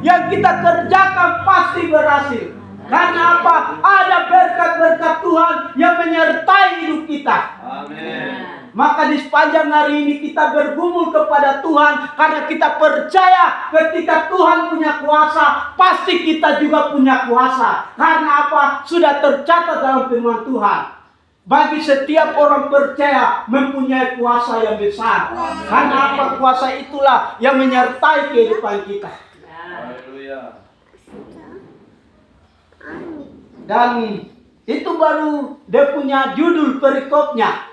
yang kita kerjakan pasti berhasil. Karena apa? Ada berkat-berkat Tuhan yang menyertai hidup kita. Amin. Maka di sepanjang hari ini kita bergumul kepada Tuhan karena kita percaya ketika Tuhan punya kuasa, pasti kita juga punya kuasa. Karena apa? Sudah tercatat dalam firman Tuhan. Bagi setiap orang percaya mempunyai kuasa yang besar. Karena apa? Kuasa itulah yang menyertai kehidupan kita. Haleluya. Dan itu baru dia punya judul perikopnya.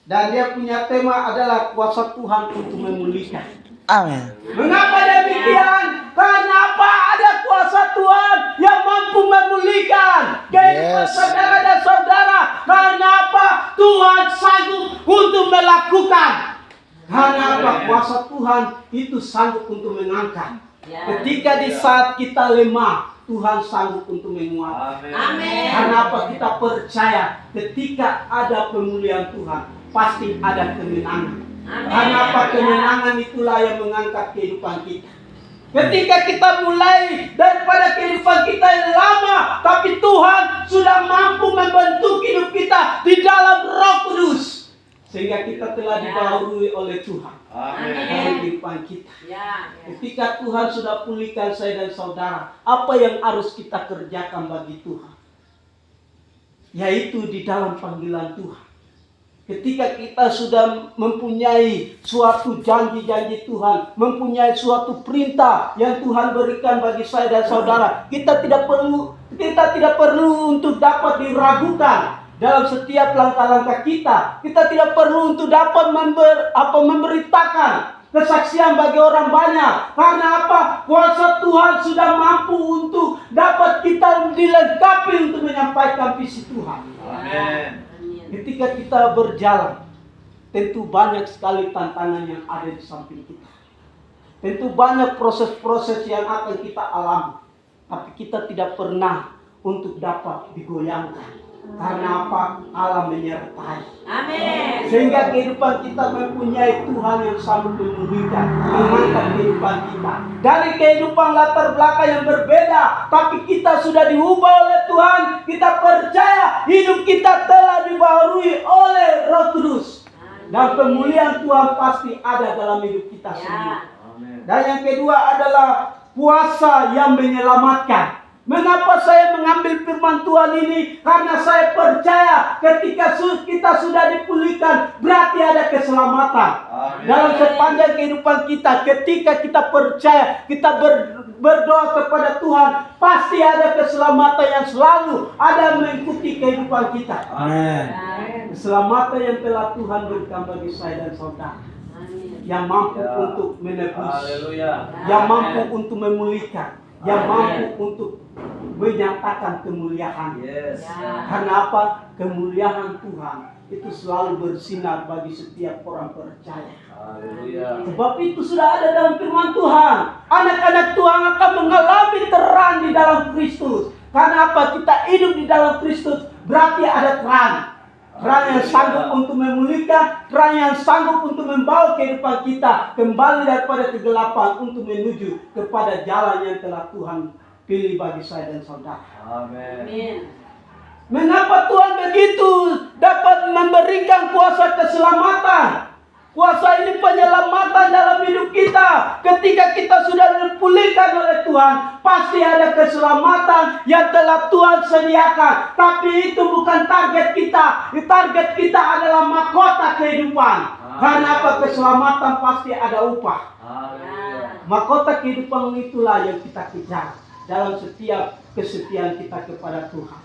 Dan dia punya tema adalah kuasa Tuhan untuk memulihkan. Amin. Mengapa demikian? Karena apa? Ada kuasa Tuhan yang mampu memulihkan kehidupan saudara dan saudara. Karena apa? Tuhan sanggup untuk melakukan. Karena apa? Kuasa Tuhan itu sanggup untuk mengangkat. Ketika di saat kita lemah, Tuhan sanggup untuk menguatkan. Amin. Karena apa? Kita percaya ketika ada pemulihan Tuhan, pasti ada kemenangan. Karena apa? Kemenangan itulah yang mengangkat kehidupan kita. Ketika kita mulai daripada kehidupan kita yang lama, tapi Tuhan sudah mampu membentuk hidup kita di dalam Roh Kudus, sehingga kita telah dibaharui oleh Tuhan. Dalam kehidupan kita. Ketika Tuhan sudah pulihkan saya dan saudara, apa yang harus kita kerjakan bagi Tuhan? Yaitu di dalam panggilan Tuhan. Ketika kita sudah mempunyai suatu janji-janji Tuhan, mempunyai suatu perintah yang Tuhan berikan bagi saya dan saudara, kita tidak perlu untuk dapat diragukan dalam setiap langkah-langkah kita. Kita tidak perlu untuk dapat memberitakan kesaksian bagi orang banyak. Karena apa? Kuasa Tuhan sudah mampu untuk dapat kita dilengkapi untuk menyampaikan visi Tuhan. Amin. Ketika kita berjalan, tentu banyak sekali tantangan yang ada di samping kita. Tentu banyak proses-proses yang akan kita alami. Tapi kita tidak pernah untuk dapat digoyangkan. Karena apa? Allah menyertai. Amin. Sehingga kehidupan kita mempunyai Tuhan yang sanggup memulihkan, mengangkat kehidupan kita. Dari kehidupan latar belakang yang berbeda, tapi kita sudah diubah oleh Tuhan. Kita percaya hidup kita telah dibaharui oleh Roh Kudus. Dan pemulihan Tuhan pasti ada dalam hidup kita semua. Dan yang kedua adalah kuasa yang menyelamatkan. Mengapa saya mengambil firman Tuhan ini? Karena saya percaya ketika kita sudah dipulihkan, berarti ada keselamatan. Amin. Dalam sepanjang kehidupan kita, ketika kita percaya, kita berdoa kepada Tuhan, pasti ada keselamatan yang selalu ada mengikuti kehidupan kita. Amin. Keselamatan yang telah Tuhan berikan bagi saya dan saudara. Yang mampu untuk menebus, Haleluya. yang mampu untuk memulihkan, yang mampu untuk menyatakan kemuliaan. Yes. Karena apa? Kemuliaan Tuhan itu selalu bersinar bagi setiap orang percaya. Haleluya. Sebab itu sudah ada dalam firman Tuhan. Anak-anak Tuhan akan mengalami terang di dalam Kristus. Karena apa? Kita hidup di dalam Kristus, berarti ada terang. Terang yang sanggup untuk memulihkan, terang yang sanggup untuk membawa kehidupan kita kembali daripada kegelapan untuk menuju kepada jalan yang telah Tuhan pilih bagi saya dan saudara. Amin. Mengapa Tuhan begitu dapat memberikan kuasa keselamatan? Kuasa ini penyelamatan dalam hidup kita. Ketika kita sudah dipulihkan oleh Tuhan, pasti ada keselamatan yang telah Tuhan sediakan. Tapi itu bukan target kita. Target kita adalah mahkota kehidupan. Karena apa? Keselamatan pasti ada upah. Mahkota kehidupan itulah yang kita kejar dalam setiap kesetiaan kita kepada Tuhan.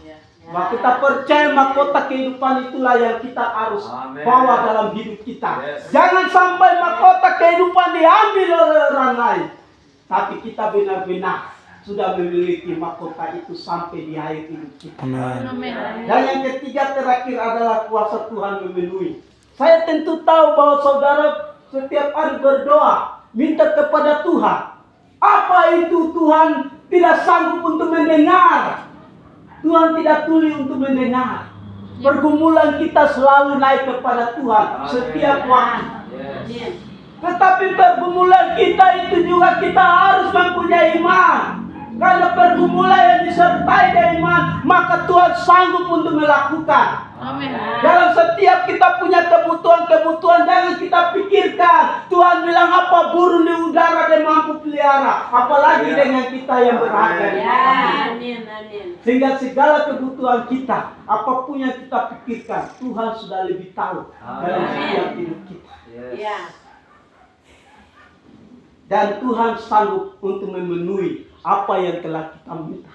Bahwa kita percaya mahkota kehidupan itulah yang kita harus bawa dalam hidup kita. Jangan sampai mahkota kehidupan diambil oleh orang lain. Tapi kita benar-benar sudah memiliki mahkota itu sampai di akhir hidup kita. Amin. Dan yang ketiga terakhir adalah kuasa Tuhan memenuhi. Saya tentu tahu bahwa saudara setiap hari berdoa, minta kepada Tuhan. Apa itu Tuhan tidak sanggup untuk mendengar? Tuhan tidak tuli untuk mendengar. Pergumulan kita selalu naik kepada Tuhan setiap waktu. Tetapi pergumulan kita itu juga kita harus mempunyai iman. Karena pergumulan yang disertai dengan iman, maka Tuhan sanggup untuk melakukan. Amin. Dalam setiap kita punya kebutuhan-kebutuhan, jangan kita pikirkan Tuhan bilang apa, burung di udara dia mampu pelihara, apalagi dengan kita yang berharga di mata Dia. Amin, amin. Sehingga segala kebutuhan kita, apapun yang kita pikirkan, Tuhan sudah lebih tahu dalam setiap hidup kita. Yes. Ya. Dan Tuhan sanggup untuk memenuhi apa yang telah kita minta.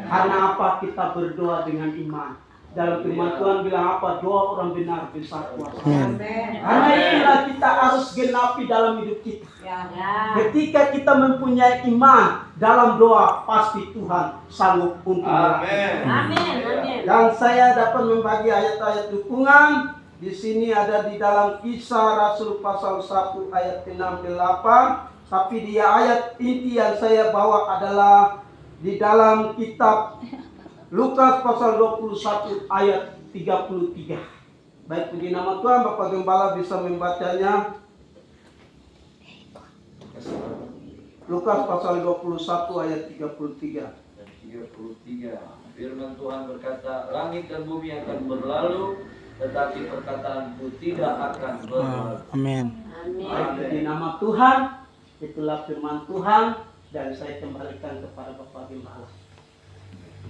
Karena apa? Kita berdoa dengan iman. Dalam firman Tuhan bilang apa? Doa orang benar besar kuasa. Karena itulah kita harus genapi dalam hidup kita. Ya. Ketika kita mempunyai iman dalam doa, pasti Tuhan sanggup untuk melakukan. Amin, amin. Dan saya dapat membagi ayat-ayat dukungan. Di sini ada di dalam Kisah Rasul pasal 1 ayat 6-8. Tapi di ayat inti yang saya bawa adalah di dalam kitab Lukas pasal 21 ayat 33. Baik, puji nama Tuhan. Bapak Gembala bisa membacanya. Lukas pasal 21 ayat 33. Dan 33. Firman Tuhan berkata, langit dan bumi akan berlalu, tetapi perkataanku tidak akan berlalu. Amin. Amin. Baik, puji nama Tuhan. Itulah firman Tuhan. Dan saya kembalikan kepada Bapak Gembala.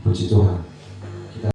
Puji Tuhan.